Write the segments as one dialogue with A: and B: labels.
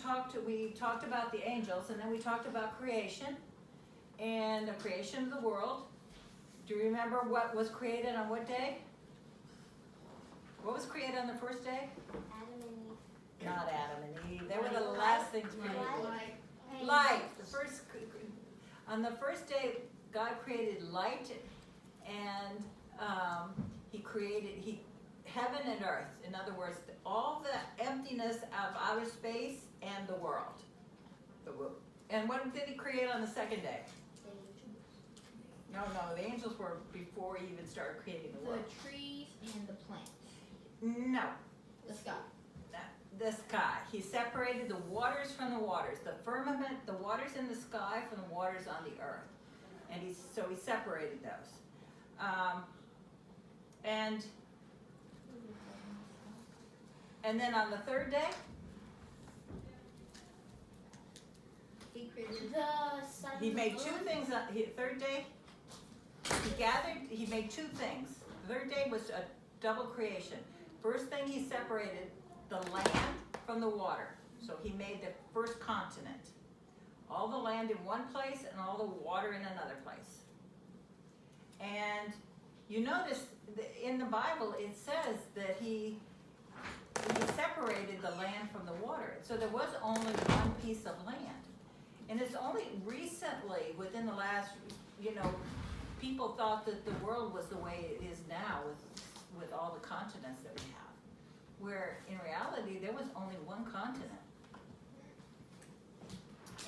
A: talked about the angels, and then we talked about creation and the creation of the world. Do you remember what was created on what day? What was created on the first day?
B: Adam and Eve.
A: Not Adam and Eve. They were the last things created.
B: Light.
A: Light. On the first day, God created light, and He created heaven and earth. In other words, all the emptiness of outer space and the world. And what did He create on the second day? No, the angels were before He even started creating the world.
C: The trees and the plants.
A: No.
C: The sky.
A: The sky. He separated the waters from the waters, the firmament, the waters in the sky from the waters on the earth. And so he separated those. And then on the third day,
C: He created
B: The sun.
A: he made two things. Third day, he made two things. The third day was a double creation. First thing, he separated the land from the water. So he made the first continent. All the land in one place and all the water in another place. And you notice in the Bible it says that he separated the land from the water. So there was only one piece of land. And it's only recently, within the last, people thought that the world was the way it is now with all the continents that we have. Where in reality there was only one continent.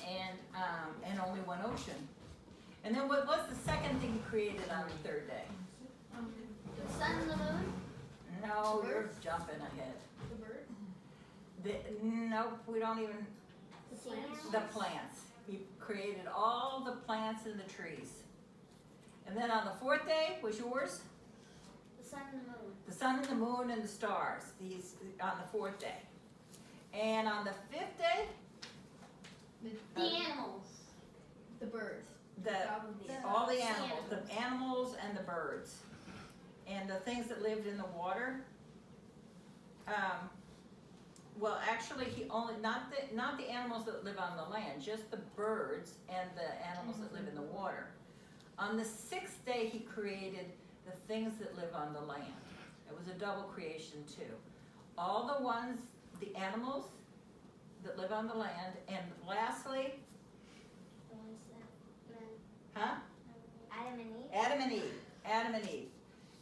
A: And only one ocean. And then what was the second thing he created on the third day?
C: the sun and the moon.
A: No,
C: The
A: you're
C: birds?
A: jumping ahead.
C: The bird.
A: Nope, we don't even.
C: The plants.
A: The plants. He created all the plants and the trees. And then on the fourth day was yours?
B: The sun and the moon.
A: The sun and the moon and the stars. These on the fourth day. And on the fifth day,
B: The animals.
C: The birds.
A: all the animals, the animals and the birds, and the things that lived in the water. Well, actually, he only not the animals that live on the land, just the birds and the animals that live in the water. On the sixth day, he created the things that live on the land. It was a double creation too. All the animals that live on the land, and lastly,
B: The ones that
A: huh?
B: Adam and Eve.
A: Adam and Eve.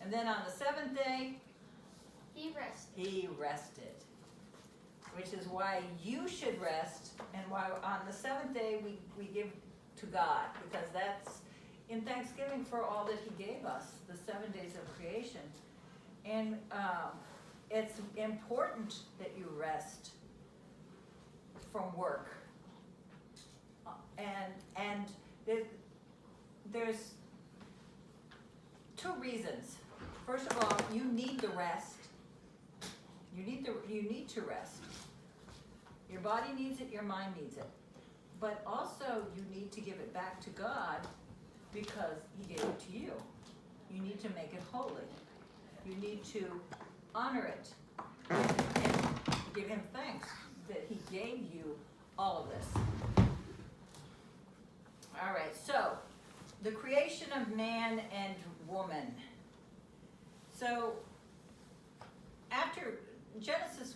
A: And then on the seventh day,
B: He rested.
A: he rested. Which is why you should rest, and why on the seventh day we give to God, because that's in thanksgiving for all that he gave us, the 7 days of creation. And it's important that you rest from work. And there's two reasons. First of all, you need the rest. You need to rest. Your body needs it, your mind needs it. But also you need to give it back to God because he gave it to you. You need to make it holy. You need to honor it and give him thanks that he gave you all of this. All right, so the creation of man and woman. So after Genesis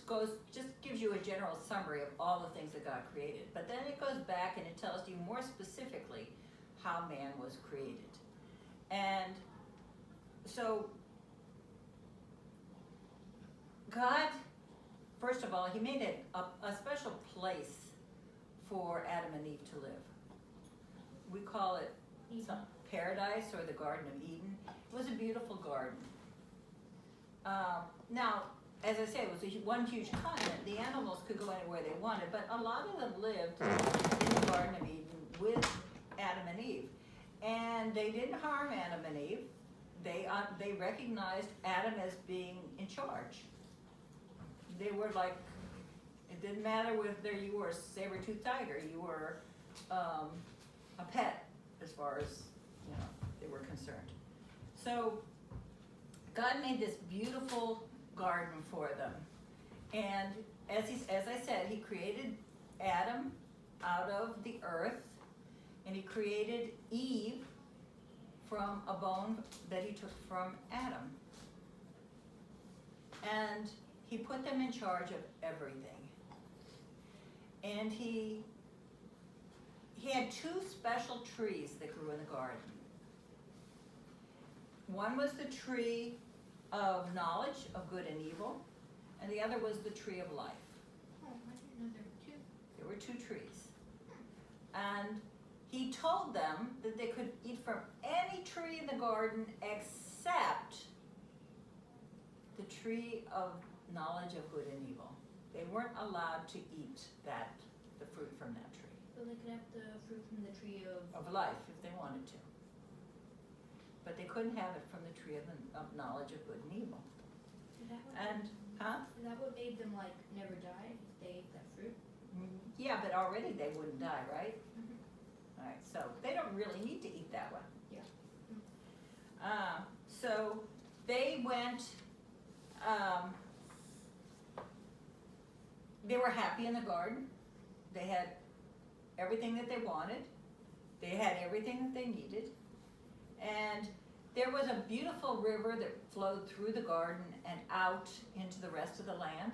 A: just gives you a general summary of all the things that God created, but then it goes back and it tells you more specifically how man was created. And so God, first of all, he made a special place for Adam and Eve to live. We call it paradise or the Garden of Eden. It was a beautiful garden. Now, as I say, it was one huge continent. The animals could go anywhere they wanted, but a lot of them lived in the Garden of Eden with Adam and Eve. And they didn't harm Adam and Eve. They recognized Adam as being in charge. They were like, it didn't matter whether you were a saber-toothed tiger, you were a pet as far as they were concerned. So God made this beautiful garden for them, and as I said, he created Adam out of the earth, and he created Eve from a bone that he took from Adam. And he put them in charge of everything. And he had two special trees that grew in the garden. One was the tree of knowledge of good and evil, and the other was the tree of life.
C: Oh, I didn't know there were two.
A: There were two trees. And he told them that they could eat from any tree in the garden except the tree of knowledge of good and evil. They weren't allowed to eat the fruit from that tree.
C: So they could have the fruit from the tree of...
A: Of life, if they wanted to. But they couldn't have it from the tree of knowledge of good and evil.
C: Is that what
A: And, huh?
C: Is that what made them, like, never die if they ate that fruit?
A: Yeah, but already they wouldn't die, right?
C: Mhm.
A: All right, so they don't really need to eat that one.
C: Yeah.
A: So they went, they were happy in the garden. They had everything that they wanted. They had everything that they needed. And there was a beautiful river that flowed through the garden and out into the rest of the land.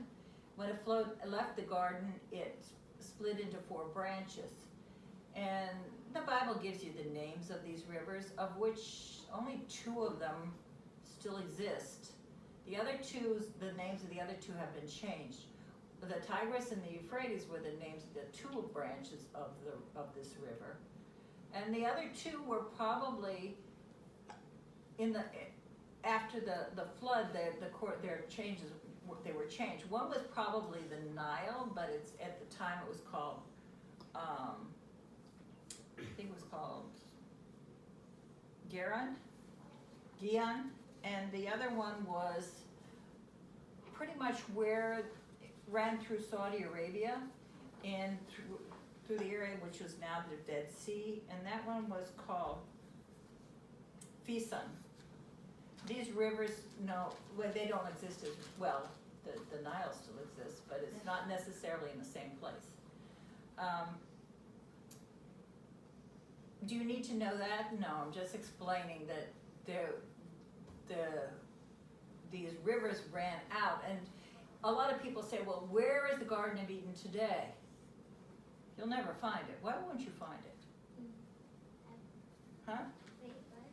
A: When it left the garden, it split into 4 branches. And the Bible gives you the names of these rivers, of which only 2 of them still exist. The other 2, the names of the other 2 have been changed. The Tigris and the Euphrates were the names of the 2 branches of this river. And the other 2 were probably after the flood, their changes, they were changed. One was probably the Nile, but at the time it was called, I think it was called Gihon, and the other one was pretty much where it ran through Saudi Arabia and through the area which was now the Dead Sea, and that one was called Fisan. These rivers, they don't exist as well. The Nile still exists, but it's not necessarily in the same place. Do you need to know that? No, I'm just explaining that these rivers ran out, and a lot of people say, well, where is the Garden of Eden today? You'll never find it. Why won't you find it? Huh?
B: Wait, what?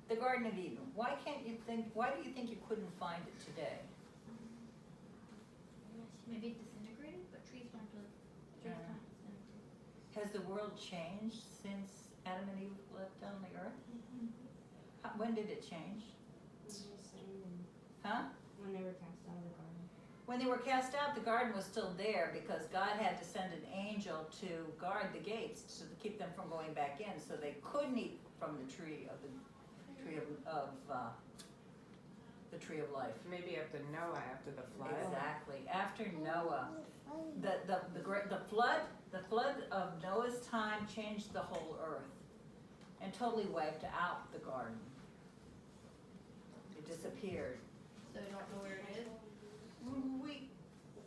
A: The Garden of Eden. Why do you think you couldn't find it today?
C: Maybe it disintegrated, but trees don't disintegrate.
A: Has the world changed since Adam and Eve left on the earth? When did it change? Huh?
D: When they were cast out of the garden.
A: When they were cast out, the garden was still there because God had to send an angel to guard the gates to keep them from going back in, so they couldn't eat from the tree of life.
E: Maybe after Noah, after the flood.
A: Exactly. After Noah, the flood of Noah's time changed the whole earth and totally wiped out the garden. It disappeared.
C: So you don't know where it is?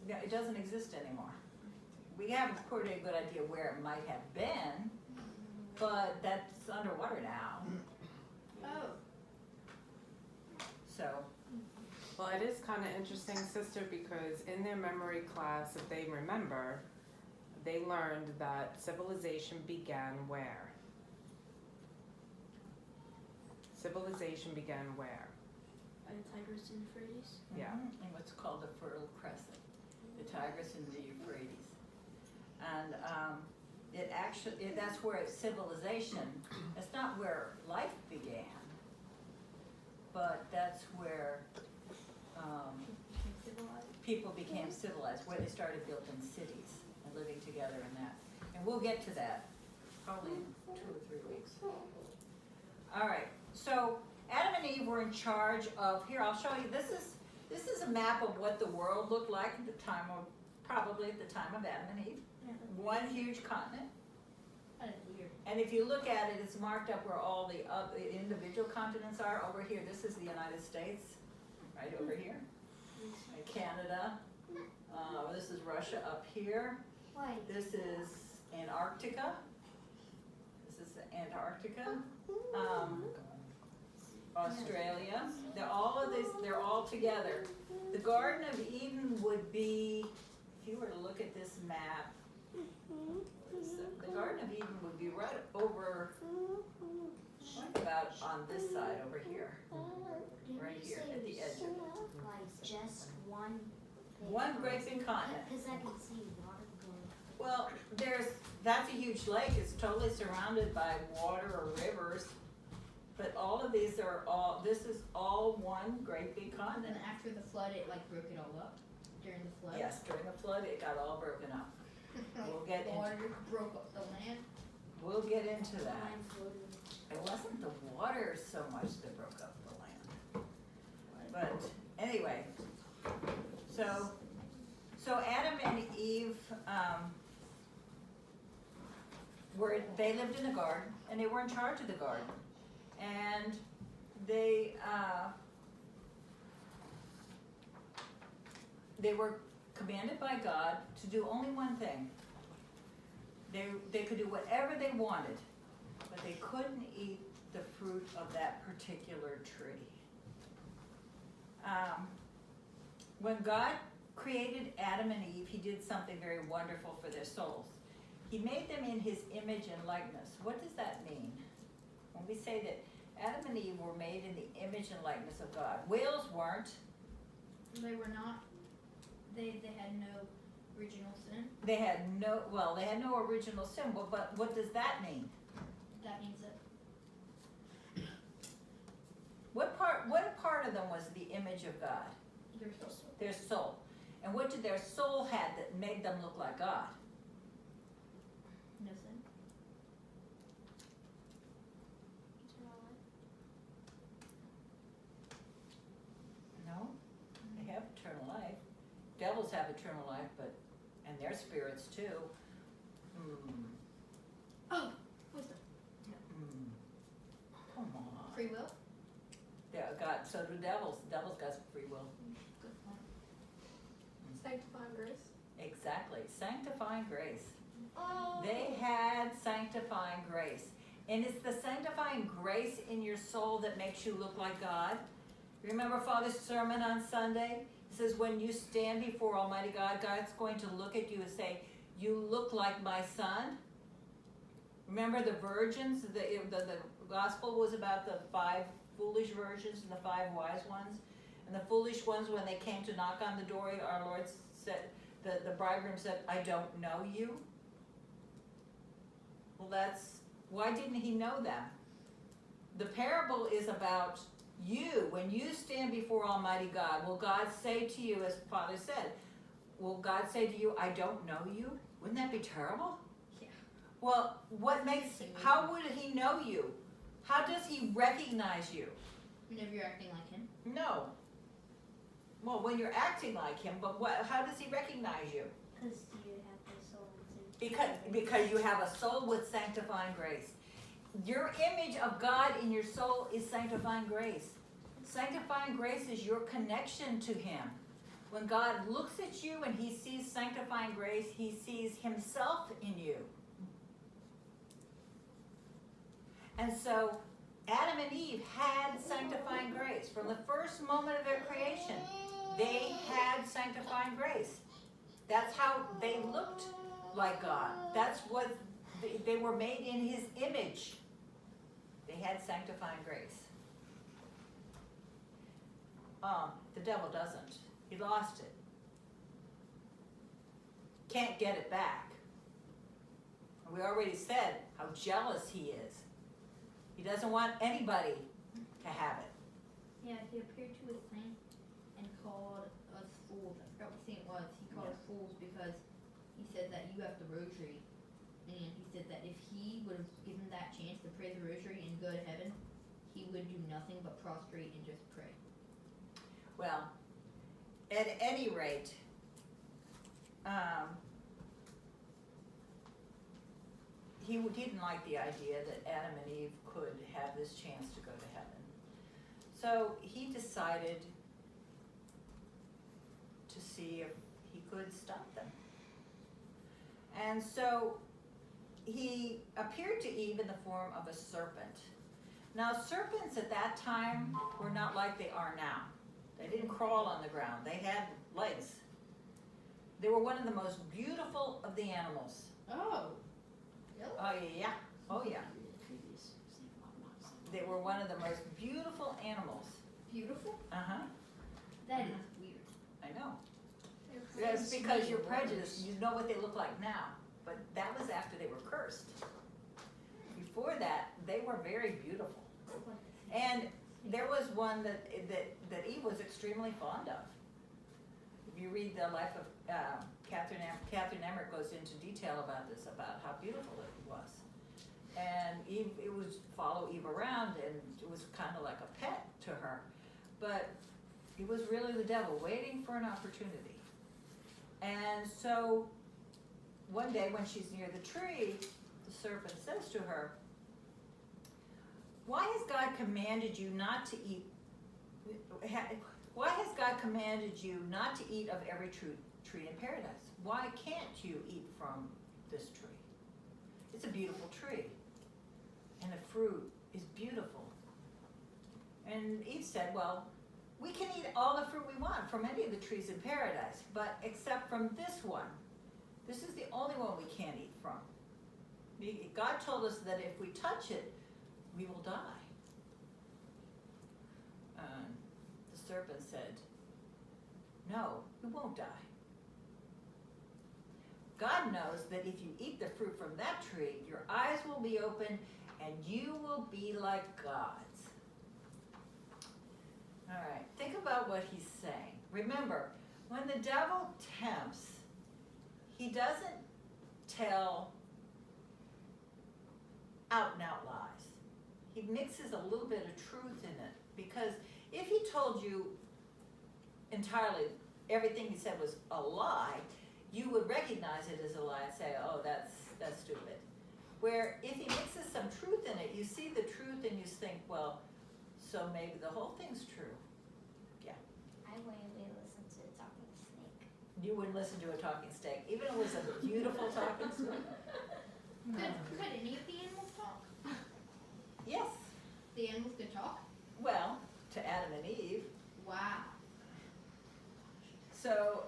A: It doesn't exist anymore. We have a pretty good idea where it might have been, but that's underwater now.
C: Oh.
A: So,
E: Well, it is kind of interesting, sister, because in their memory class, if they remember, they learned that civilization began where? Civilization began where?
C: Tigris and Euphrates?
E: Yeah.
A: and what's called the Fertile Crescent, the Tigris and the Euphrates. And that's where civilization, that's not where life began, but that's where people became civilized, where they started building cities and living together in that. And we'll get to that probably in 2 or 3 weeks. All right, so Adam and Eve were in charge of, here I'll show you, this is a map of what the world looked like at the time of, probably at the time of Adam and Eve. One huge continent. And if you look at it, it's marked up where all the individual continents are. Over here, this is the United States, right over here. Canada, this is Russia up here.
B: Why?
A: This is Antarctica. This is Antarctica. Australia. They're all of this. They're all together. The Garden of Eden would be, if you were to look at this map, the Garden of Eden would be right over, right about on this side over here, right here at the edge of it.
B: Like just one.
A: One great big continent.
B: Because I can see water going.
A: Well, that's a huge lake. It's totally surrounded by water or rivers. But all of these this is all one great big
C: And
A: continent.
C: then after the flood, it like broke it all up. During the flood.
A: Yes, during the flood, it got all broken up. We'll get into-
C: Water broke up the land.
A: We'll get into
B: The
A: that.
B: line floated.
A: It wasn't the water so much that broke up the land. But anyway, so Adam and Eve, they lived in the garden and they were in charge of the garden. And they were commanded by God to do only one thing. They could do whatever they wanted, but they couldn't eat the fruit of that particular tree. When God created Adam and Eve, he did something very wonderful for their souls. He made them in his image and likeness. What does that mean? When we say that Adam and Eve were made in the image and likeness of God. Whales weren't.
C: They were not. They had no original sin.
A: They had no original sin. But what does that mean?
C: That means that
A: What part of them was the image of God?
C: they're supposed to.
A: Their soul. And what did their soul have that made them look like God?
C: No sin.
B: Eternal life.
A: No, they have eternal life. Devils have eternal life, and their spirits too.
C: Oh, wisdom.
A: Come on.
C: Free will.
A: Yeah, God. So do devils. Devils got free will.
C: Good point.
F: Sanctified grace.
A: Exactly. Sanctifying grace.
B: Oh.
A: They had sanctifying grace. And it's the sanctifying grace in your soul that makes you look like God. Remember Father's sermon on Sunday? It says when you stand before Almighty God, God's going to look at you and say, you look like my son. Remember the virgins? The gospel was about the 5 foolish virgins and the 5 wise ones. And the foolish ones, when they came to knock on the door, our Lord said, the bridegroom said, I don't know you. Well, why didn't he know them? The parable is about you. When you stand before Almighty God, will God say to you, as Father said, will God say to you, I don't know you? Wouldn't that be terrible?
C: Yeah.
A: Well, how would he know you? How does he recognize you?
C: Whenever you're acting like him.
A: No. Well, when you're acting like him, but how does he recognize you?
B: Because you have the soul and
A: Because you have a soul with sanctifying grace. Your image of God in your soul is sanctifying grace. Sanctifying grace is your connection to him. When God looks at you and he sees sanctifying grace, he sees himself in you. And so Adam and Eve had sanctifying grace. From the first moment of their creation, they had sanctifying grace. That's how they looked like God. That's what they were made in his image. They had sanctifying grace. The devil doesn't. He lost it. Can't get it back. We already said how jealous he is. He doesn't want anybody to have it.
C: Yeah, he appeared to his saint and called us fools. I forgot what saint it was. He called us fools because he said that you have the rosary. And he said that if he would have given that chance to pray the rosary and go to heaven, he would do nothing but prostrate and just pray.
A: Well, at any rate, he didn't like the idea that Adam and Eve could have this chance to go to heaven. So he decided to see if he could stop them. And so he appeared to Eve in the form of a serpent. Now, serpents at that time were not like they are now. They didn't crawl on the ground. They had legs. They were one of the most beautiful of the animals.
C: Oh.
A: Oh, yeah. Oh, yeah. They were one of the most beautiful animals.
C: Beautiful?
A: Uh-huh.
C: That is weird.
A: I know. That's because you're prejudiced. You know what they look like now. But that was after they were cursed. Before that, they were very beautiful. And there was one that Eve was extremely fond of. If you read the life of Catherine Emmerich goes into detail about this, about how beautiful it was. And Eve, it would follow Eve around, and it was kind of like a pet to her. But it was really the devil waiting for an opportunity. And so one day when she's near the tree, the serpent says to her, "Why has God commanded you not to eat? Why has God commanded you not to eat of every tree in paradise? Why can't you eat from this tree? It's a beautiful tree, and the fruit is beautiful." And Eve said, "Well, we can eat all the fruit we want from any of the trees in paradise, but except from this one. This is the only one we can't eat from. God told us that if we touch it, we will die." The serpent said, "No, you won't die. God knows that if you eat the fruit from that tree, your eyes will be open and you will be like gods." All right, think about what he's saying. Remember, when the devil tempts, he doesn't tell out and out lies. He mixes a little bit of truth in it, because if he told you entirely everything he said was a lie, you would recognize it as a lie and say, "Oh, that's stupid." Where if he mixes some truth in it, you see the truth and you think, well, so maybe the whole thing's true. Yeah.
B: I wouldn't really listen to a talking snake.
A: You wouldn't listen to a talking snake, even if it was a beautiful talking snake.
C: Could any of the animals talk?
A: Yes.
C: The animals could talk?
A: Well, to Adam and Eve.
C: Wow.
A: So,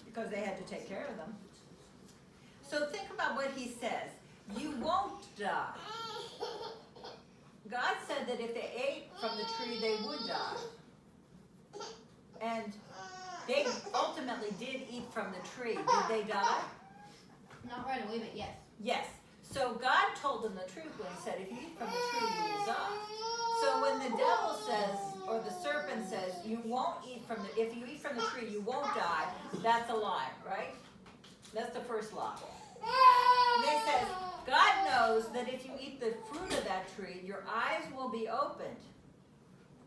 A: because they had to take care of them. So think about what he says. You won't die. God said that if they ate from the tree, they would die. And they ultimately did eat from the tree. Did they die?
C: Not right away, but yes.
A: Yes. So God told them the truth when he said, if you eat from the tree, you will die. So when the devil says, or the serpent says, you won't eat from the, if you eat from the tree, you won't die, that's a lie, right? That's the first lie. And he says, God knows that if you eat the fruit of that tree, your eyes will be opened.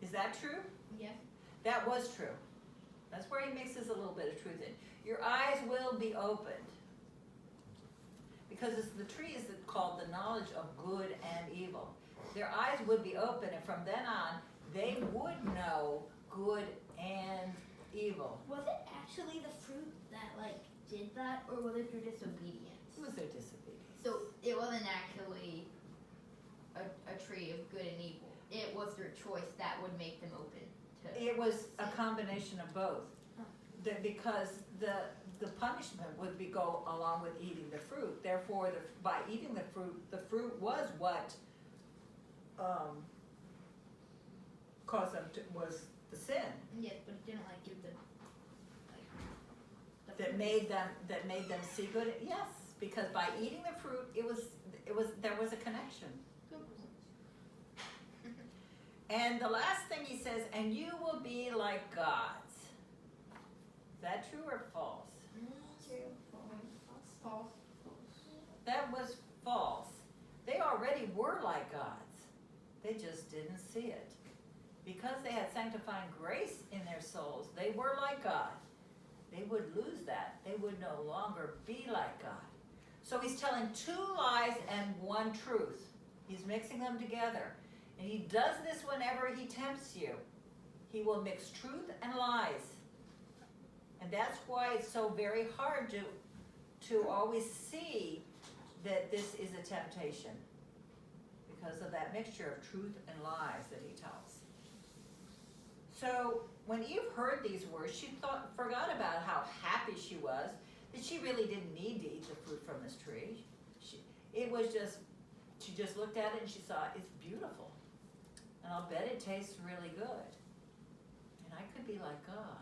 A: Is that true?
C: Yes.
A: That was true. That's where he mixes a little bit of truth in. Your eyes will be opened. Because the tree is called the knowledge of good and evil. Their eyes would be open, and from then on, they would know good and evil.
C: Was it actually the fruit that did that, or was it their disobedience?
A: It was their disobedience.
C: So it wasn't actually a tree of good and evil. It was their choice that would make them open to.
A: It was a combination of both. Because the punishment would go along with eating the fruit. Therefore, by eating the fruit was what caused them was the sin.
C: Yes, but it didn't give them
A: That made them see good. Yes, because by eating the fruit, there was a connection. And the last thing he says, and you will be like gods. Is that true or false?
B: True.
C: false.
A: That was false. They already were like gods. They just didn't see it. Because they had sanctifying grace in their souls, they were like God. They would lose that. They would no longer be like God. So he's telling two lies and one truth. He's mixing them together. And he does this whenever he tempts you. He will mix truth and lies. And that's why it's so very hard to to always see that this is a temptation because of that mixture of truth and lies that he tells. So when Eve heard these words, she forgot about how happy she was, that she really didn't need to eat the fruit from this tree. She just looked at it and she saw it's beautiful. And I'll bet it tastes really good. And I could be like God.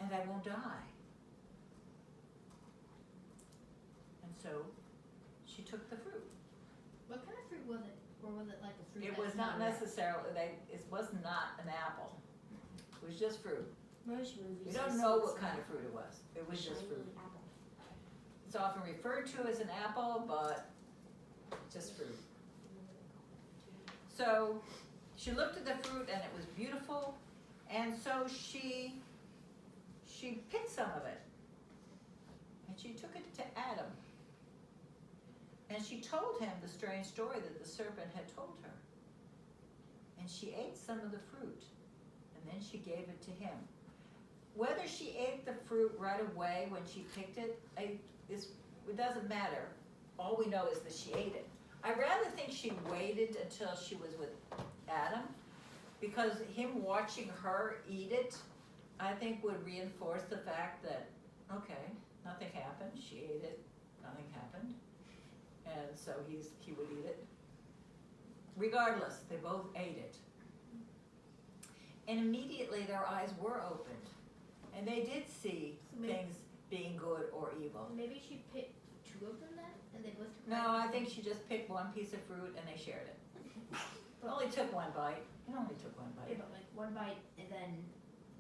A: And I won't die. And so she took the fruit.
C: What kind of fruit was it? Or was it like a fruit
A: It
C: that's
A: was not
C: red?
A: necessarily, it was not an apple. It was just fruit.
D: Most movies.
A: We don't know what kind of fruit it was. It was just fruit. It's often referred to as an apple, but just fruit. So she looked at the fruit and it was beautiful, and so she picked some of it. And she took it to Adam. And she told him the strange story that the serpent had told her. And she ate some of the fruit, and then she gave it to him. Whether she ate the fruit right away when she picked it, it doesn't matter. All we know is that she ate it. I rather think she waited until she was with Adam, because him watching her eat it, I think would reinforce the fact that, okay, nothing happened, she ate it, nothing happened, and so he would eat it. Regardless, they both ate it. And immediately their eyes were opened, and they did see things being good or evil.
C: Maybe she picked two of them then, and they both took
A: No, I
C: one?
A: think she just picked one piece of fruit and they shared it. It only took one bite. It only took one
C: Yeah,
A: bite.
C: but like one bite, and then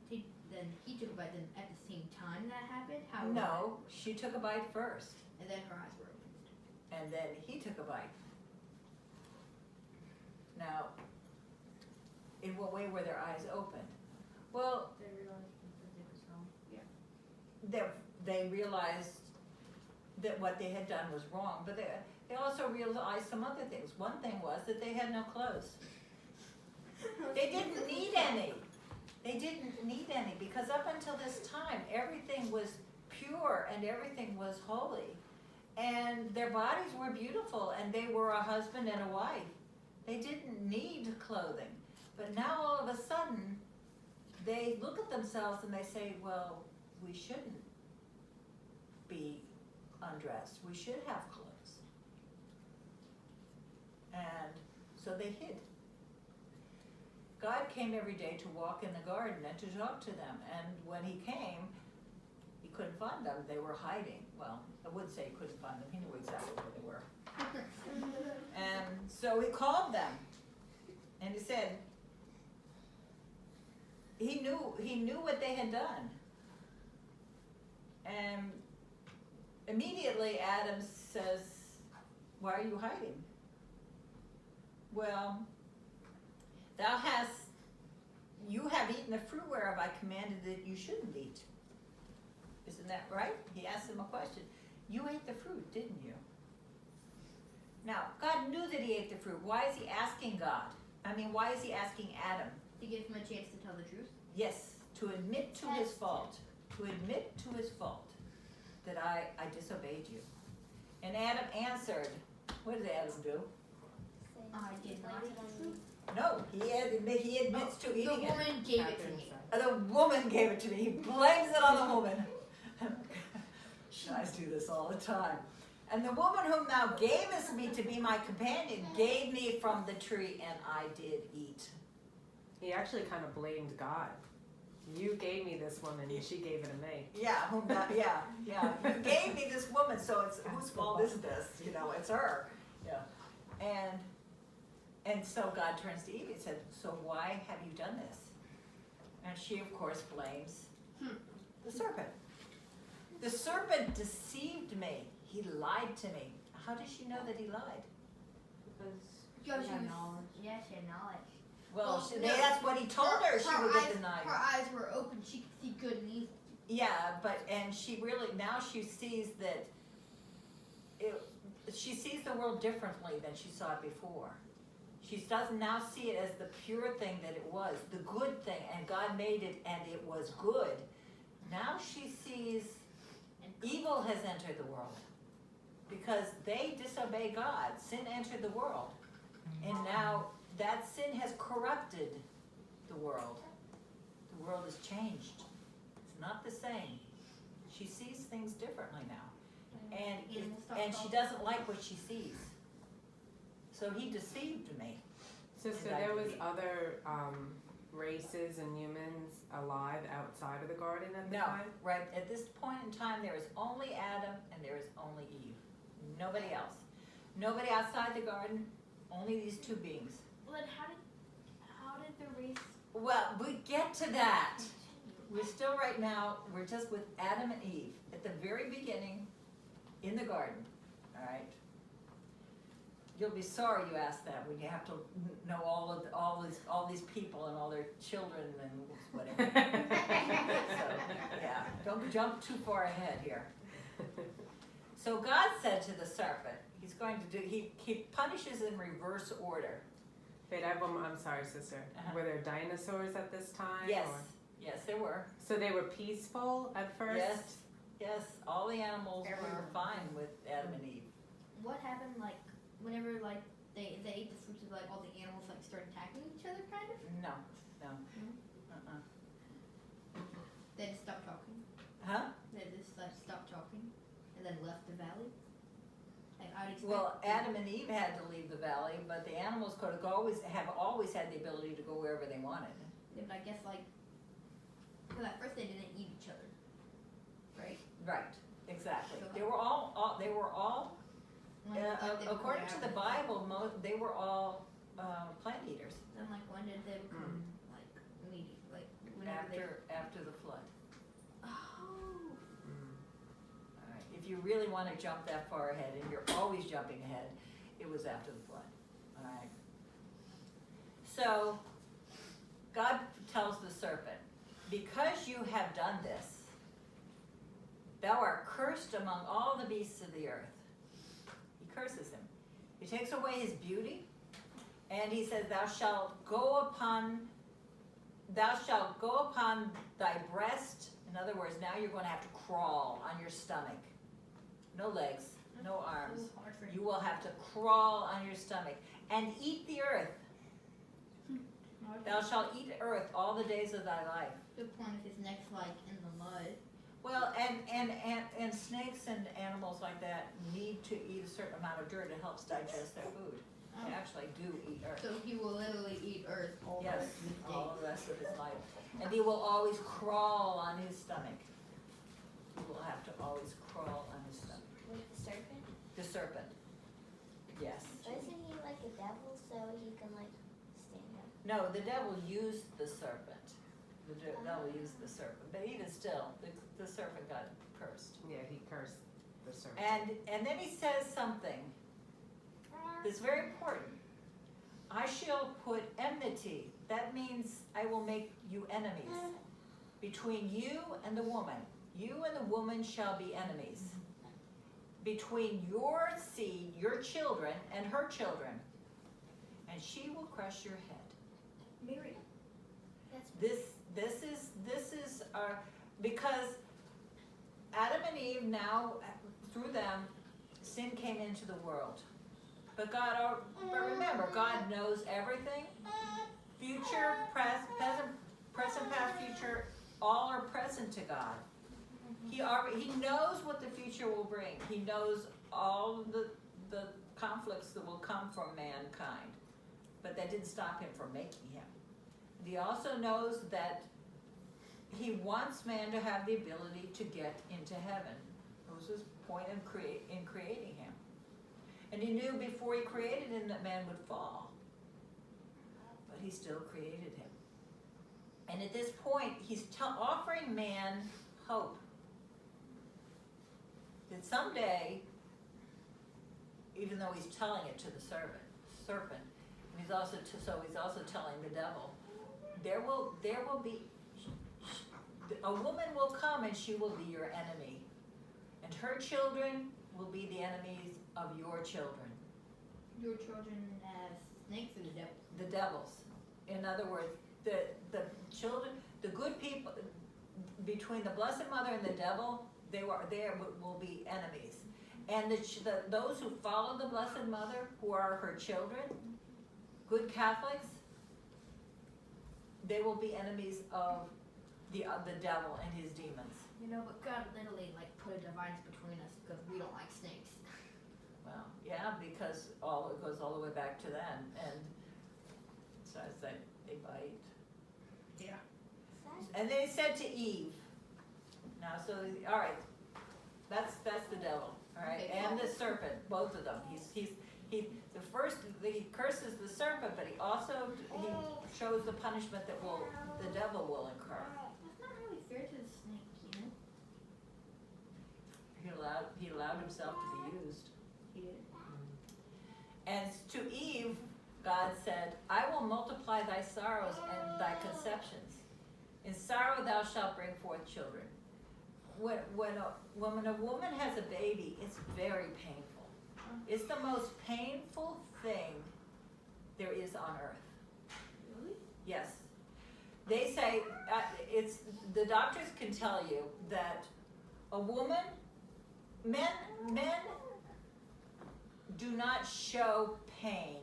C: he took a bite. Then at the same time that happened, how? was
A: No, she took a bite first,
C: it? And then her eyes were opened.
A: and then he took a bite. Now, in what way were their eyes opened? Well,
C: They realized that it was wrong.
A: they realized that what they had done was wrong, but they also realized some other things. One thing was that they had no clothes. They didn't need any. They didn't need any, because up until this time, everything was pure and everything was holy. And their bodies were beautiful, and they were a husband and a wife. They didn't need clothing. But now all of a sudden, they look at themselves and they say, well, we shouldn't be undressed. We should have clothes. And so they hid. God came every day to walk in the garden and to talk to them. And when he came, he couldn't find them. They were hiding. Well, I wouldn't say he couldn't find them. He knew exactly where they were. And so he called them. And he said, he knew what they had done. And immediately Adam says, why are you hiding? Well, you have eaten the fruit whereof I commanded that you shouldn't eat. Isn't that right? He asked him a question. You ate the fruit, didn't you? Now, God knew that he ate the fruit. Why is he asking God? Why is he asking Adam?
C: To give him a chance to tell the truth.
A: Yes, to admit to his fault. To admit to his fault that I disobeyed you. And Adam answered. What did Adam do?
C: I did not eat the fruit.
A: No, he admits to eating
C: The
A: it.
C: woman gave it to me.
A: The woman gave it to me. He blames it on the woman. I do this all the time. And the woman whom thou gavest me to be my companion gave me from the tree, and I did eat.
E: He actually kind of blamed God. You gave me this woman, and she gave it to me.
A: Yeah, yeah. You gave me this woman, so it's whose fault is this? It's her. Yeah. And so God turns to Eve and said, so why have you done this? And she, of course, blames the serpent. The serpent deceived me. He lied to me. How does she know that he lied?
C: Because
D: she had
C: was-
D: knowledge.
C: Yeah, she had knowledge.
A: Well,
C: no.
A: that's what he told her. She would get denied.
C: Her eyes were open. She could see good and evil.
A: Yeah, and she really, now she sees that, she sees the world differently than she saw it before. She doesn't now see it as the pure thing that it was, the good thing, and God made it and it was good. Now she sees evil has entered the world because they disobey God. Sin entered the world. And now that sin has corrupted the world. The world has changed. It's not the same. She sees things differently now. And she doesn't like what she sees. So he deceived me.
E: Sister, there was other races and humans alive outside of the garden at the
A: No,
E: time?
A: right, at this point in time, there is only Adam and there is only Eve. Nobody else. Nobody outside the garden, only these two beings.
C: Well, then how did the race?
A: Well, we get to that. We're still right now, we're just with Adam and Eve at the very beginning in the garden, all right? You'll be sorry you asked that when you have to know all these people and all their children and whatever. So, yeah, don't jump too far ahead here. So God said to the serpent, he's going to do, he punishes in reverse order.
E: Wait, I'm sorry, sister.
A: Uh-huh.
E: Were there dinosaurs at this time?
A: Yes,
E: or-
A: yes, there were.
E: So they were peaceful at first?
A: Yes, all the animals were fine with Adam and Eve.
C: What happened whenever they ate the fruits of all the animals started attacking each other kind of?
A: No.
C: They just stopped talking.
A: Huh?
C: They just stopped talking and then left the valley. I'd expect.
A: Well, Adam and Eve had to leave the valley, but the animals could have always had the ability to go wherever they wanted.
C: Yeah, but I guess because at first they didn't eat each other, right?
A: Right, exactly.
C: So
A: They were all according to the Bible, they were all plant eaters
C: Then when did they become meat? Whenever
A: after the flood.
C: Oh.
A: All right. If you really want to jump that far ahead, and you're always jumping ahead, it was after the flood. All right. So God tells the serpent, because you have done this, thou art cursed among all the beasts of the earth. He curses him. He takes away his beauty, and he says, thou shalt go upon thy breast. In other words, now you're going to have to crawl on your stomach. No legs, no arms. You will have to crawl on your stomach and eat the earth. Thou shalt eat earth all the days of thy life.
C: Good point if his neck's in the mud.
A: Well, and snakes and animals like that need to eat a certain amount of dirt. It helps digest their food. They actually do eat earth.
C: So he will literally eat earth all
A: Yes,
C: the rest of his days.
A: all the rest of his life. And he will always crawl on his stomach. He will have to always crawl on his stomach.
B: With the serpent?
A: The serpent. Yes.
B: But isn't he like a devil so he can stand up?
A: No, the devil used the serpent. The devil used the serpent. But even still, the serpent got cursed.
E: Yeah, he cursed the serpent.
A: And then he says something that's very important. I shall put enmity. That means I will make you enemies. Between you and the woman. You and the woman shall be enemies. Between your seed, your children, and her children. And she will crush your head.
C: Mary.
A: This is because Adam and Eve now, through them, sin came into the world. But remember, God knows everything. Future, present, past, future, all are present to God. He knows what the future will bring. He knows all the conflicts that will come from mankind. But that didn't stop him from making him. He also knows that he wants man to have the ability to get into heaven. That was his point in creating him. And he knew before he created him that man would fall. But he still created him. And at this point, he's offering man hope. That someday, even though he's telling it to the serpent, and he's also telling the devil, there will be, a woman will come and she will be your enemy. And her children will be the enemies of your children.
C: Your children as snakes or the devil?
A: The devils. In other words, the children, the good people, between the Blessed Mother and the devil, there will be enemies. And those who follow the Blessed Mother, who are her children, good Catholics, they will be enemies of the devil and his demons.
C: You know, but God literally like put a divide between us because we don't like snakes.
A: Well, yeah, because it goes all the way back to then, and so I said they bite.
C: Yeah.
A: And they said to Eve. Now, so all right, that's the devil, all right,
C: Okay.
A: and the serpent, both of them. He curses the serpent, but he shows the punishment that the devil will incur.
C: That's not really fair to the snake, you know?
A: He allowed himself to be used.
C: He did.
A: And to Eve, God said, I will multiply thy sorrows and thy conceptions. In sorrow thou shalt bring forth children. When a woman has a baby, it's very painful. It's the most painful thing there is on earth.
C: Really?
A: Yes. They say, the doctors can tell you that men do not show pain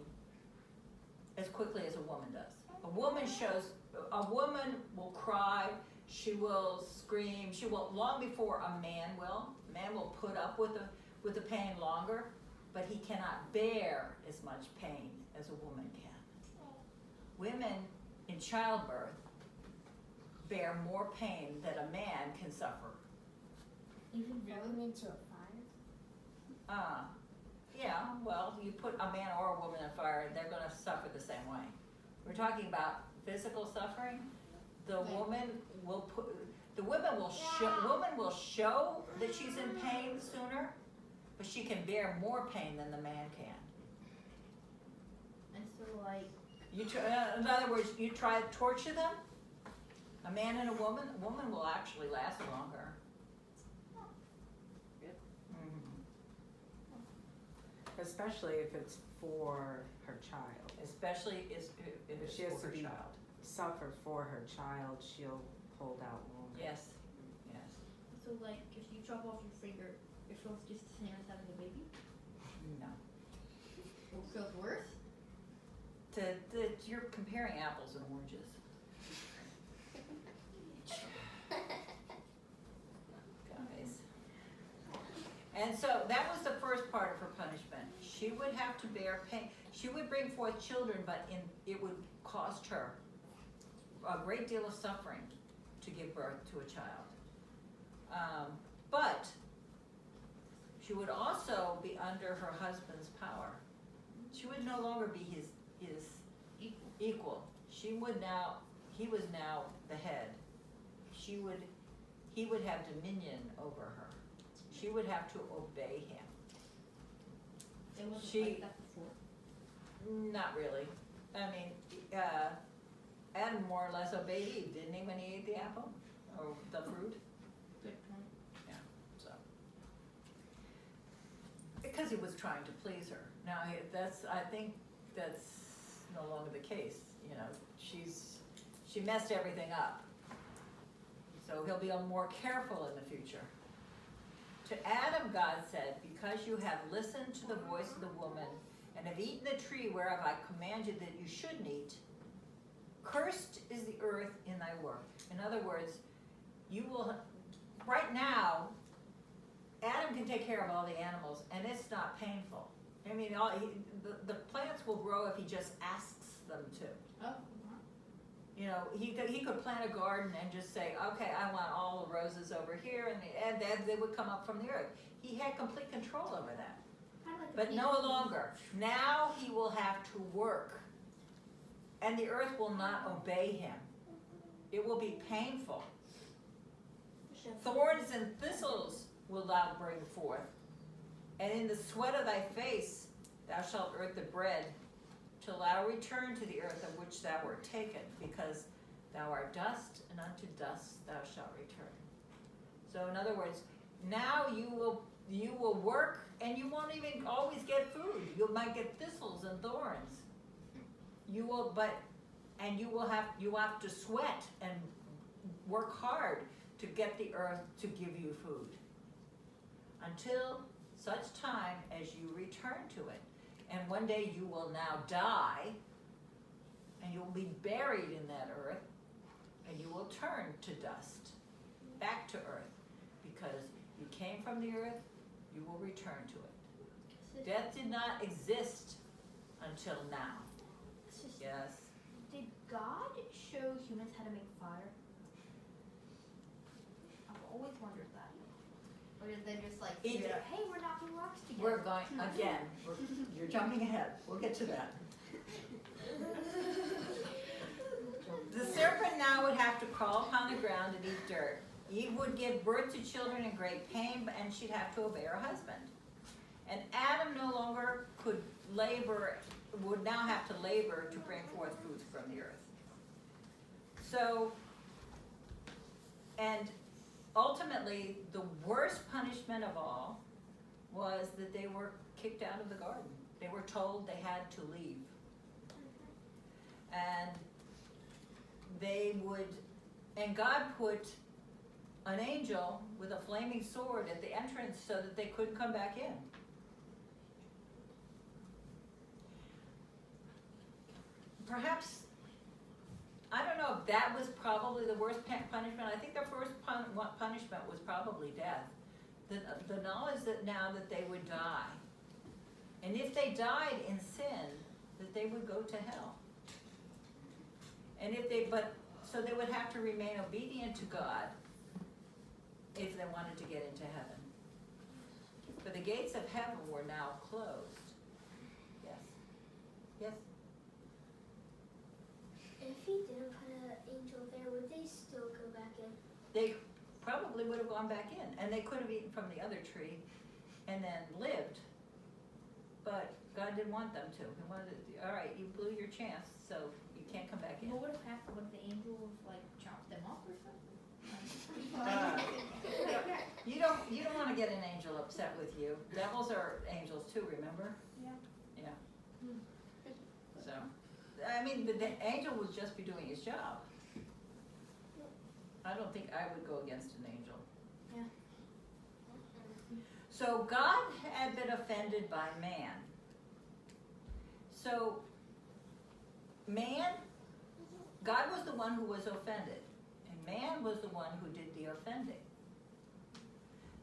A: as quickly as a woman does. A woman will cry, she will scream, she will, long before a man will. A man will put up with the pain longer, but he cannot bear as much pain as a woman can. Women in childbirth bear more pain than a man can suffer.
C: Even
B: Thrown into a fire?
A: Yeah, well, you put a man or a woman in fire, and they're gonna suffer the same way. We're talking about physical suffering. The woman will woman will show that she's in pain sooner, but she can bear more pain than the man can.
C: And so like,
A: In other words, you try to torture them. A man and a woman will actually last longer.
E: Especially if it's for her child.
A: Especially if it's
E: She has
A: for
E: to
A: her child.
E: suffer for her child, she'll hold out longer.
A: Yes.
C: so like, if you chop off your finger, it feels just the same as having a baby?
A: No.
C: Or it feels worse?
A: You're comparing apples and oranges. Guys. And so that was the first part of her punishment. She would have to bear pain. She would bring forth children, but it would cost her a great deal of suffering to give birth to a child. But she would also be under her husband's power. She would no longer be his equal. He was now the head. He would have dominion over her. She would have to obey him.
C: It wasn't
A: She-
C: like that before.
A: Not really. I mean, Adam more or less obeyed Eve, didn't he, when he ate the apple? Or the fruit?
C: Good point.
A: So. Because he was trying to please her. Now, I think that's no longer the case, you know. She messed everything up. So he'll be more careful in the future. To Adam, God said, because you have listened to the voice of the woman and have eaten the tree whereof I command you that you shouldn't eat, cursed is the earth in thy work. In other words, right now, Adam can take care of all the animals, and it's not painful. I mean, the plants will grow if he just asks them to.
C: Oh,
A: You know, he could plant a garden and just say, okay, I want all the roses over here, and they would come up from the earth. He had complete control over that. But no longer. Now he will have to work, and the earth will not obey him. It will be painful. Thorns and thistles will thou bring forth, and in the sweat of thy face thou shalt eat the bread, till thou return to the earth of which thou wert taken, because thou art dust, and unto dust thou shalt return. So in other words, now you will work, and you won't even always get food. You might get thistles and thorns. you will have to sweat and work hard to get the earth to give you food until such time as you return to it. And one day you will now die, and you will be buried in that earth, and you will turn to dust, back to earth, because you came from the earth, you will return to it. Death did not exist until now. Yes.
C: Did God show humans how to make fire? I've always wondered that. Or did they just like figure out, hey, we're knocking rocks together?
A: We're going, again, you're jumping ahead. We'll get to that. The serpent now would have to crawl upon the ground and eat dirt. Eve would give birth to children in great pain, and she'd have to obey her husband. And Adam no longer could labor, would now have to labor to bring forth food from the earth. So, and ultimately, the worst punishment of all was that they were kicked out of the garden. They were told they had to leave. And and God put an angel with a flaming sword at the entrance so that they couldn't come back in. Perhaps, I don't know if that was probably the worst punishment. I think the first punishment was probably death. The knowledge that now that they would die. And if they died in sin, that they would go to hell. And so they would have to remain obedient to God if they wanted to get into heaven. For the gates of heaven were now closed. Yes? Yes?
B: If he didn't put an angel there, would they still go back in?
A: They probably would have gone back in, and they could have eaten from the other tree and then lived. But God didn't want them to. He wanted all right, you blew your chance, so you can't come back in.
C: What would have happened? Would the angels like chop them off or something?
A: You don't want to get an angel upset with you. Devils are angels too, remember?
C: Yeah.
A: Yeah. So, I mean, the angel would just be doing his job. I don't think I would go against an angel.
C: Yeah.
A: So God had been offended by man. So God was the one who was offended, and man was the one who did the offending.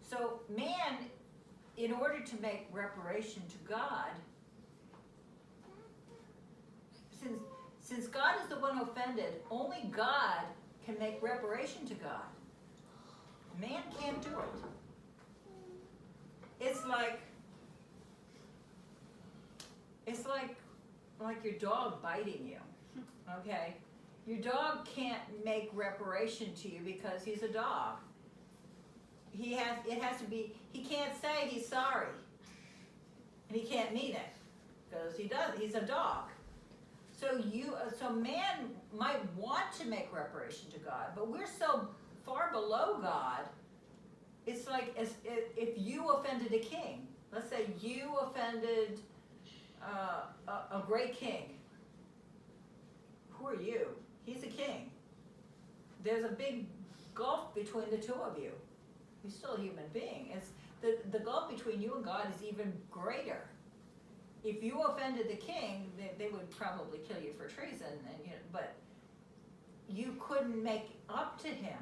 A: So man, in order to make reparation to God, since God is the one offended, only God can make reparation to God. Man can't do it. It's like your dog biting you, okay? Your dog can't make reparation to you because he's a dog. He can't say he's sorry. And he can't mean it because he's a dog. So man might want to make reparation to God, but we're so far below God. It's like if you offended a king. Let's say you offended a great king. Who are you? He's a king. There's a big gulf between the two of you. You're still a human being. It's the gulf between you and God is even greater. If you offended the king, they would probably kill you for treason. But you couldn't make up to him.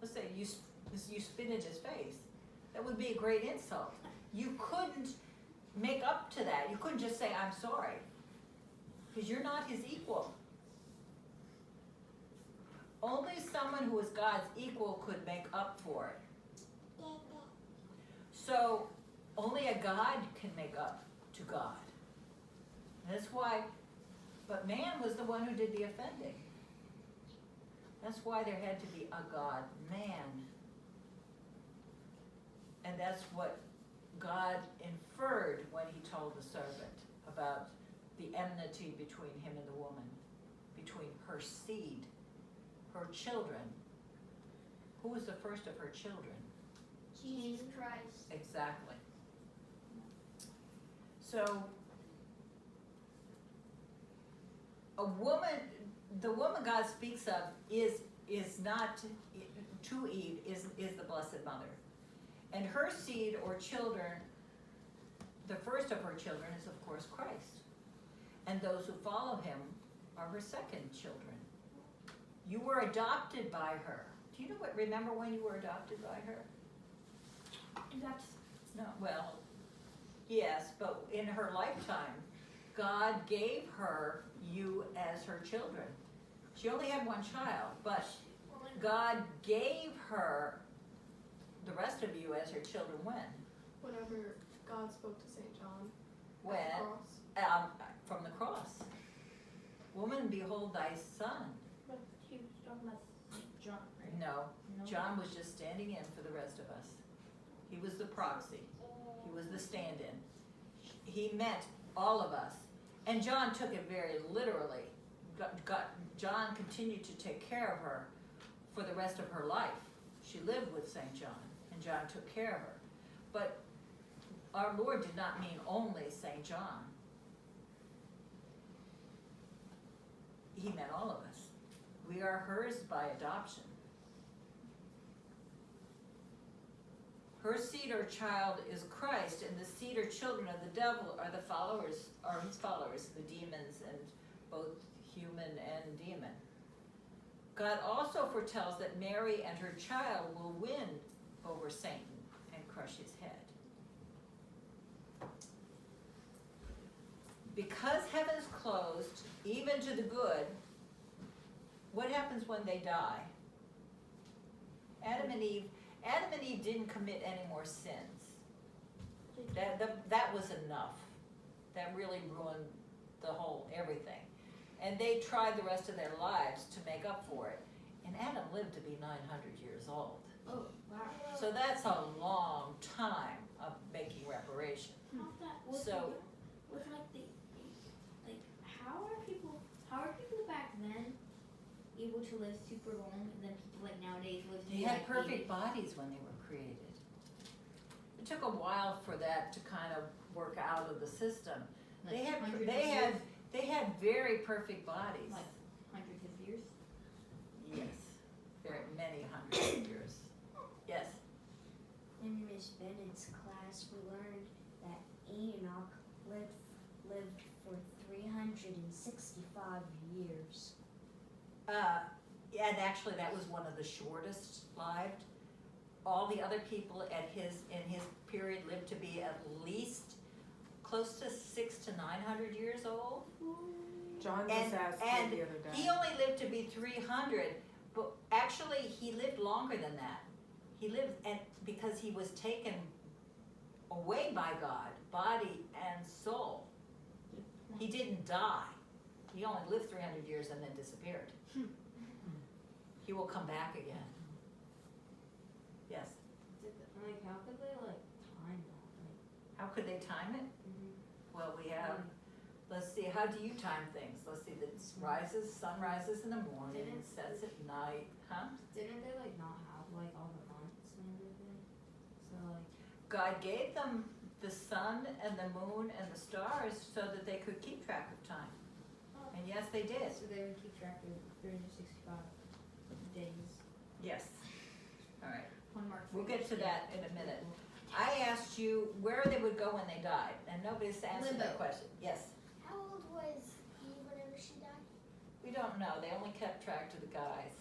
A: Let's say you spit in his face. That would be a great insult. You couldn't make up to that. You couldn't just say, I'm sorry. Because you're not his equal. Only someone who is God's equal could make up for it. So only a God can make up to God. And that's why, but man was the one who did the offending. That's why there had to be a God-man. And that's what God inferred when he told the serpent about the enmity between him and the woman, between her seed, her children. Who was the first of her children?
B: Jesus Christ.
A: Exactly. So, the woman God speaks of is not, to Eve, is the Blessed Mother. And her seed or children, the first of her children is of course Christ. And those who follow him are her second children. You were adopted by her. Do you remember when you were adopted by her?
C: That's
A: No, well, yes, but in her lifetime, God gave her you as her children. She only had one child, but God gave her the rest of you as her children when?
F: Whenever God spoke to St. John
A: When?
F: at the cross.
A: From the cross. Woman, behold thy son.
C: But he was talking about John, right?
A: No,
C: No.
A: John was just standing in for the rest of us. He was the proxy. He was the stand-in. He meant all of us. And John took it very literally. John continued to take care of her for the rest of her life. She lived with St. John, and John took care of her. But our Lord did not mean only St. John. He meant all of us. We are hers by adoption. Her seed or child is Christ, and the seed or children of the devil are his followers, the demons, and both human and demon. God also foretells that Mary and her child will win over Satan and crush his head. Because heaven is closed, even to the good, what happens when they die? Adam and Eve didn't commit any more sins. That was enough. That really ruined the whole everything. And they tried the rest of their lives to make up for it. And Adam lived to be 900 years old.
C: Oh, wow.
A: So that's a long time of making reparation. So,
C: how are people back then able to live super long, and then people like nowadays live to
A: they
C: be
A: had
C: like
A: perfect bodies when they were created. It took a while for that to kind of work out of the system.
C: like
A: They
C: hundreds of
A: had
C: years?
A: very perfect bodies.
C: Like hundreds of years.
A: Yes, very many hundreds of years. Yes.
B: In Miss Bennett's class, we learned that Enoch lived for 365 years.
A: And actually, that was one of the shortest lived. All the other people in his period lived to be at least close to 600 to 900 years old.
E: John
A: And-
E: just asked
A: and
E: me the other day.
A: He only lived to be 300, but actually he lived longer than that. He lived, and because he was taken away by God, body and soul. He didn't die. He only lived 300 years and then disappeared. He will come back again. Yes.
C: Like, how could they like time that? Like,
A: How could they time it? Well, we have, let's see, how do you time things? Let's see, sun rises in the morning,
C: Didn't-
A: sets at night, huh?
C: didn't they like not have like all the months and everything? So like,
A: God gave them the sun and the moon and the stars so that they could keep track of time. And yes, they did.
C: so they would keep track of 365 days.
A: Yes. All right.
C: One mark.
A: We'll get to that in a minute. I asked you where they would go when they died, and nobody's answered that
C: Limbo.
A: question. Yes.
B: How old was Eve whenever she died?
A: We don't know. They only kept track to the guys.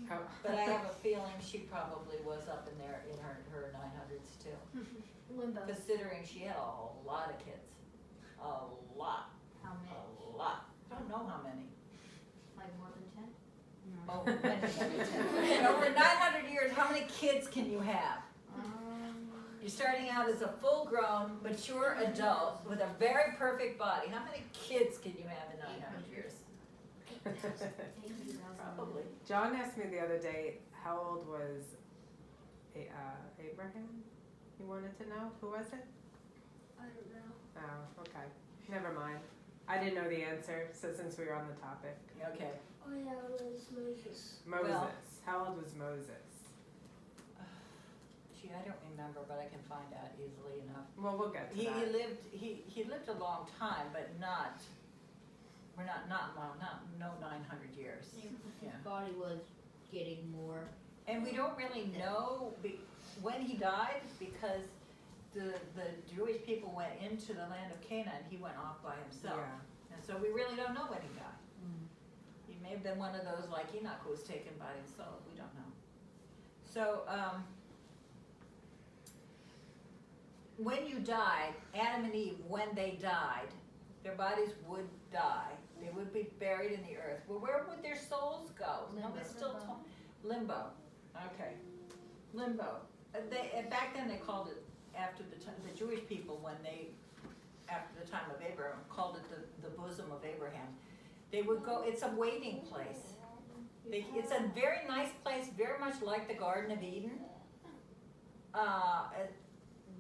E: How-
A: But I have a feeling she probably was up in there in her 900s too.
C: Limbo.
A: Considering she had a lot of kids. A lot.
C: How many?
A: A lot. I don't know how many.
C: Like more than 10?
A: Oh, many, many. In over 900 years, how many kids can you have? You're starting out as a full-grown, mature adult with a very perfect body. How many kids can you have in 900 years? Probably.
E: John asked me the other day, how old was Abraham? He wanted to know. Who was it?
B: I don't know.
E: Oh, okay. Never mind. I didn't know the answer, so since we were on the topic.
A: Okay.
B: Oh yeah, it was Moses.
E: Moses.
A: Well-
E: How old was Moses?
A: Gee, I don't remember, but I can find out easily enough.
E: Well, we'll get to
A: He
E: that.
A: lived. He lived a long time, but not. We're not 900 years.
C: His
A: Yeah.
C: body was getting more.
A: And we don't really know when he died, because the Jewish people went into the land of Canaan, he went off by himself.
E: Yeah.
A: And so we really don't know when he died.
C: Mm.
A: He may have been one of those like Enoch who was taken by himself, we don't know. So, when you died, Adam and Eve, when they died, their bodies would die. They would be buried in the earth. Well, where would their souls go? Nobody's still told. Limbo. Okay. Limbo. Back then they called it, after the time, the Jewish people, when they, after the time of Abraham, called it the bosom of Abraham. They would go, it's a waiting place. It's a very nice place, very much like the Garden of Eden.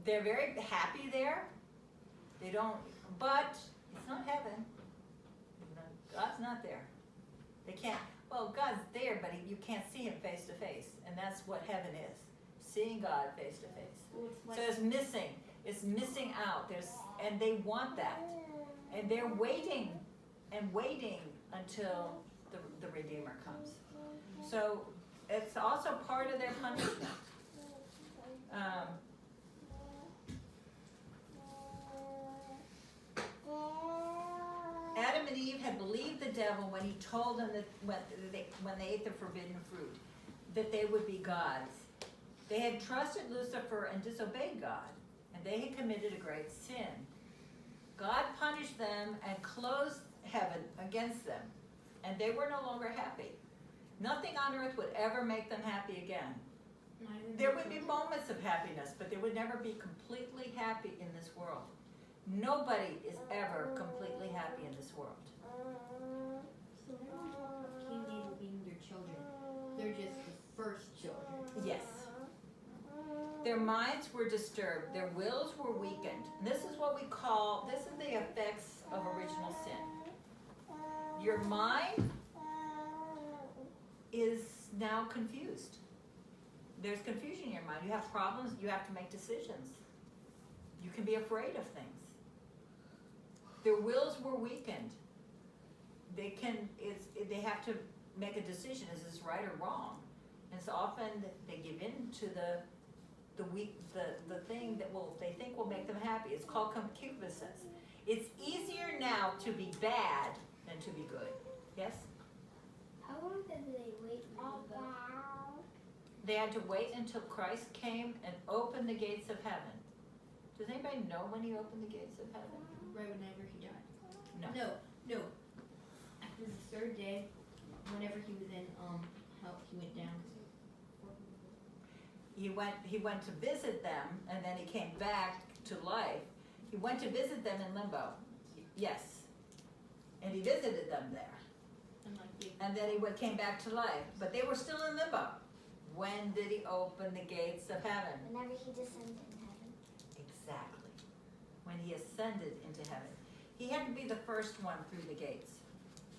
A: They're very happy there. They don't, but it's not heaven. God's not there. They can't, well, God's there, but you can't see him face to face. And that's what heaven is. Seeing God face to face.
C: Well, it's like,
A: So it's missing out. And they want that. And they're waiting and waiting until the Redeemer comes. So it's also part of their punishment. Adam and Eve had believed the devil when he told them that when they ate the forbidden fruit, that they would be gods. They had trusted Lucifer and disobeyed God, and they had committed a great sin. God punished them and closed heaven against them, and they were no longer happy. Nothing on earth would ever make them happy again. There would be moments of happiness, but they would never be completely happy in this world. Nobody is ever completely happy in this world.
C: so they're not King David being their children. They're just the first children.
A: Yes. Their minds were disturbed. Their wills were weakened. And this is what we call, this is the effects of original sin. Your mind is now confused. There's confusion in your mind. You have problems. You have to make decisions. You can be afraid of things. Their wills were weakened. They have to make a decision. Is this right or wrong? And so often they give in to the thing that they think will make them happy. It's called concupiscence. It's easier now to be bad than to be good. Yes?
B: How long did they wait?
A: They had to wait until Christ came and opened the gates of heaven. Does anybody know when he opened the gates of heaven?
C: Right whenever he died.
A: No.
C: No. After the third day, whenever he was in, how he went down.
A: He went to visit them, and then he came back to life. He went to visit them in limbo. Yes. And he visited them there. And then he came back to life. But they were still in limbo. When did he open the gates of heaven?
B: Whenever he descended in heaven.
A: Exactly. When he ascended into heaven. He had to be the first one through the gates.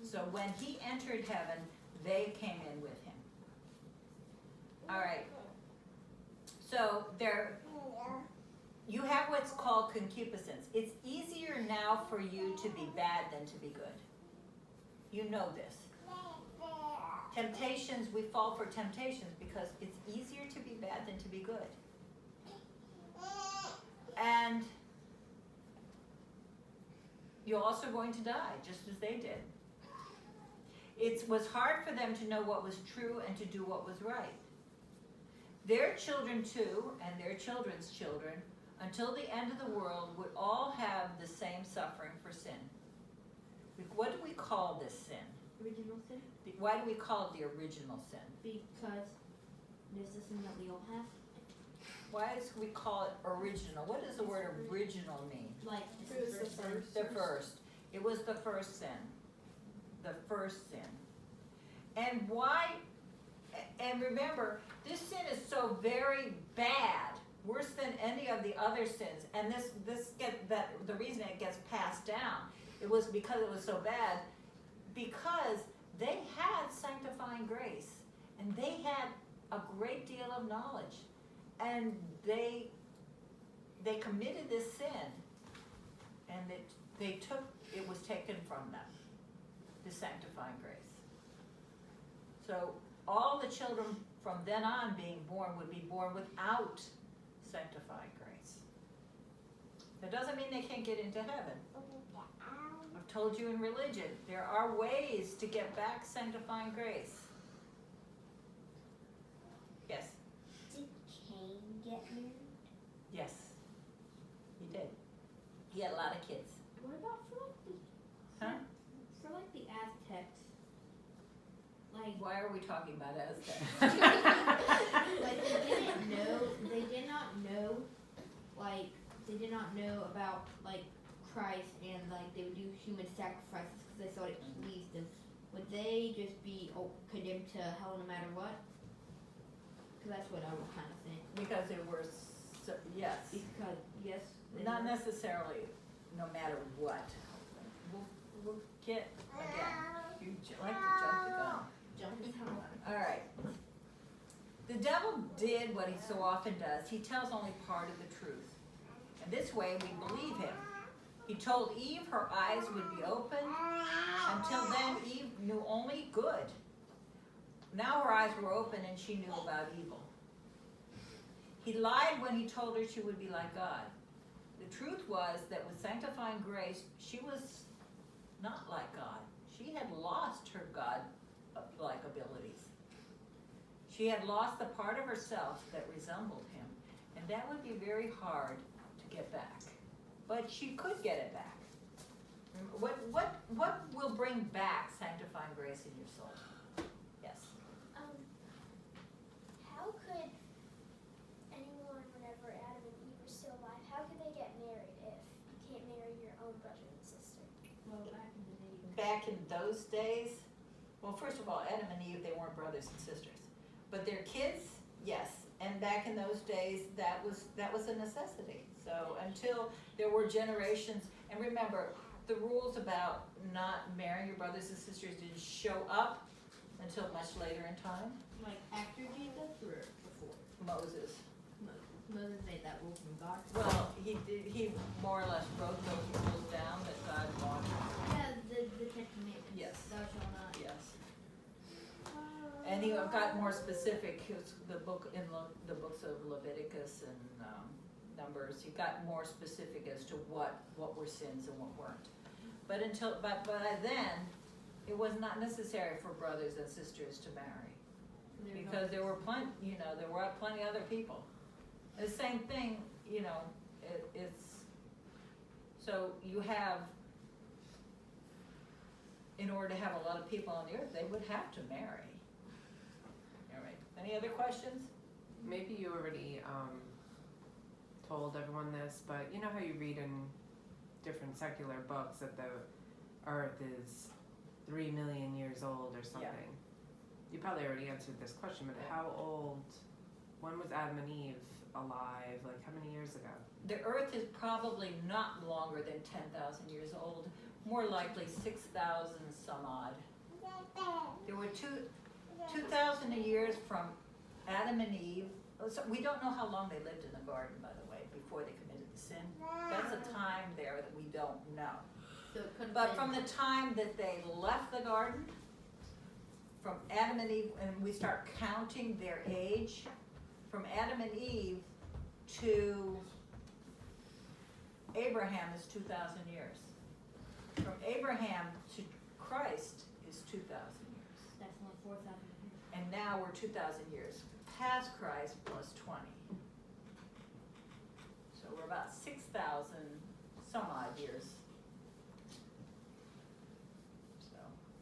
A: So when he entered heaven, they came in with him. All right. So you have what's called concupiscence. It's easier now for you to be bad than to be good. You know this. Temptations, we fall for temptations because it's easier to be bad than to be good. And you're also going to die, just as they did. It was hard for them to know what was true and to do what was right. Their children too, and their children's children, until the end of the world, would all have the same suffering for sin. What do we call this sin?
C: Original sin?
A: Why do we call it the original sin?
C: Because there's the sin that we all have.
A: Why do we call it original? What does the word original mean?
C: Like,
F: It was the first.
A: The first. It was the first sin. The first sin. And why, and remember, this sin is so very bad, worse than any of the other sins. And the reason it gets passed down, it was because it was so bad, because they had sanctifying grace, and they had a great deal of knowledge, and they committed this sin, and it was taken from them. the sanctifying grace. So all the children from then on being born would be born without sanctifying grace. That doesn't mean they can't get into heaven. I've told you in religion, there are ways to get back sanctifying grace. Yes?
B: Did Cain get married?
A: Yes. He did. He had a lot of kids.
C: What about for like the
A: Huh?
C: for like the Aztecs? Like
A: Why are we talking about Aztecs?
C: like they did not know about like Christ, and like they would do human sacrifices because they thought it pleased them. Would they just be condemned to hell no matter what? Because that's what I would kind of think.
A: Because there were, yes.
C: Because yes, they
A: Not
C: were.
A: necessarily, no matter what. We'll get, again, you like to jump the gun.
C: Jump the gun.
A: All right. The devil did what he so often does. He tells only part of the truth. And this way we believe him. He told Eve her eyes would be open. Until then, Eve knew only good. Now her eyes were open and she knew about evil. He lied when he told her she would be like God. The truth was that with sanctifying grace, she was not like God. She had lost her God-like abilities. She had lost the part of herself that resembled him, and that would be very hard to get back. But she could get it back. What will bring back sanctifying grace in your soul? Yes.
G: How could anyone, whenever Adam and Eve were still alive, how could they get married if you can't marry your own brother and sister?
C: Well, back in the day.
A: Back in those days, well, first of all, Adam and Eve, they weren't brothers and sisters. But their kids, yes. And back in those days, that was a necessity. So until there were generations, and remember, the rules about not marrying your brothers and sisters didn't show up until much later in time.
C: Like after Jesus or before?
A: Moses.
C: Moses made that rule from God.
A: Well, he more or less wrote those rules down that God wanted.
C: Yeah, the Ten Commandments.
A: Yes.
C: Thou shalt not.
A: Yes. And he got more specific. The books of Leviticus and Numbers. He got more specific as to what were sins and what weren't. But by then, it was not necessary for brothers and sisters to marry because there were plenty. There were plenty other people. The same thing. It's so you have. In order to have a lot of people on the earth, they would have to marry. All right. Any other questions?
E: Maybe you already told everyone this, but you know how you read in different secular books that the earth is 3 million years old or something? Yeah. You probably already answered this question, but how old, when was Adam and Eve alive? Like how many years ago?
A: The earth is probably not longer than 10,000 years old, more likely 6,000 some odd. There were 2,000 years from Adam and Eve. So we don't know how long they lived in the garden, by the way, before they committed the sin. That's a time there that we don't know.
C: So it could have
A: But
C: been
A: from the time that they left the garden, from Adam and Eve, and we start counting their age, from Adam and Eve to Abraham is 2,000 years. From Abraham to Christ is 2,000 years.
C: That's only 4,000 years.
A: And now we're 2,000 years past Christ plus 20. So we're about 6,000 some odd years. So.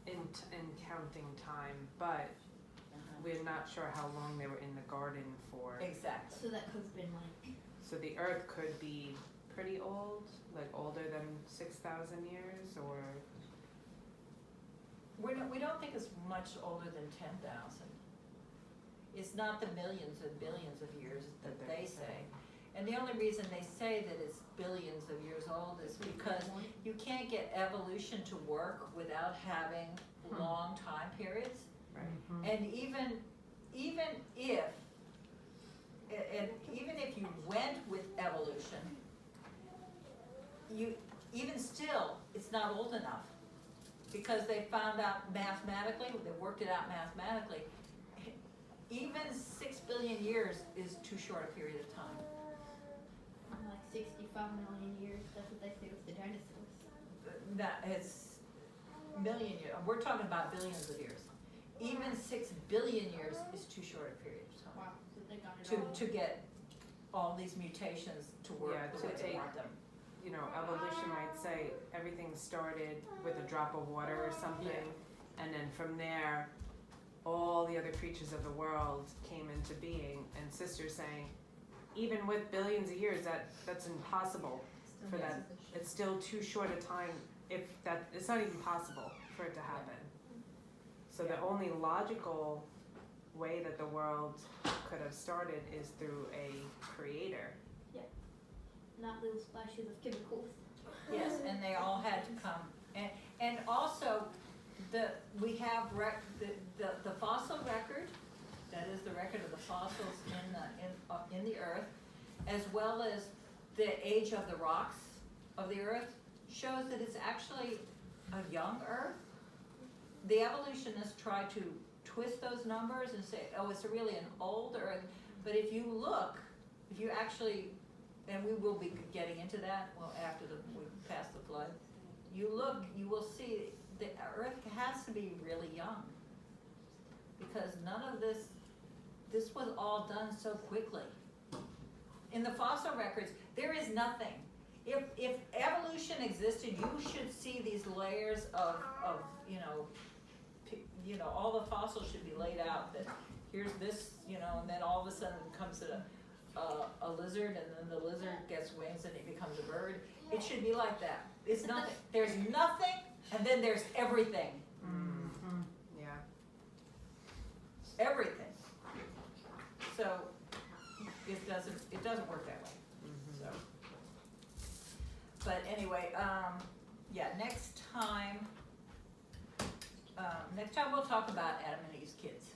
E: In counting time, but we're not sure how long they were in the garden for.
A: Exactly.
C: So that could have been like.
E: So the earth could be pretty old, like older than 6,000 years, or?
A: We don't think it's much older than 10,000. It's not the millions and billions of years that they say. And the only reason they say that it's billions of years old is because you can't get evolution to work without having long time periods.
E: Right.
A: And even if you went with evolution, even still, it's not old enough. because they found out mathematically, they worked it out mathematically, even 6 billion years is too short a period of time.
C: Like 65 million years, that's what they say with the dinosaurs.
A: That is million years, we're talking about billions of years. Even 6 billion years is too short a period of time
C: Wow, so they got it all.
A: to get all these mutations to work
E: Yeah,
A: the
E: to
A: way they
E: take-
A: want them.
E: You know, evolution might say everything started with a drop of water or something, and then from there, all the other creatures of the world came into being. And Sister's saying, even with billions of years, that's impossible for that. It's still too short a time. If that, it's not even possible for it to happen. So the only logical way that the world could have started is through a creator.
C: Not little splashes of chemicals.
A: Yes, and they all had to come, and also, we have the fossil record, that is the record of the fossils in the earth, as well as the age of the rocks of the earth, shows that it's actually a young earth. The evolutionists try to twist those numbers and say, oh, it's really an old earth, but if you look, if you actually, and we will be getting into that, well, after we pass the flood. You look, you will see the earth has to be really young. Because none of this was all done so quickly. In the fossil records, there is nothing. If evolution existed, you should see these layers of all the fossils should be laid out, that here's this, and then all of a sudden it comes to a lizard, and then the lizard gets wings and it becomes a bird. It should be like that. It's nothing. There's nothing, and then there's everything.
E: Mm-hmm. Yeah.
A: Everything. So it doesn't work that way.
E: Mm-hmm.
A: So, but anyway, next time we'll talk about Adam and Eve's kids.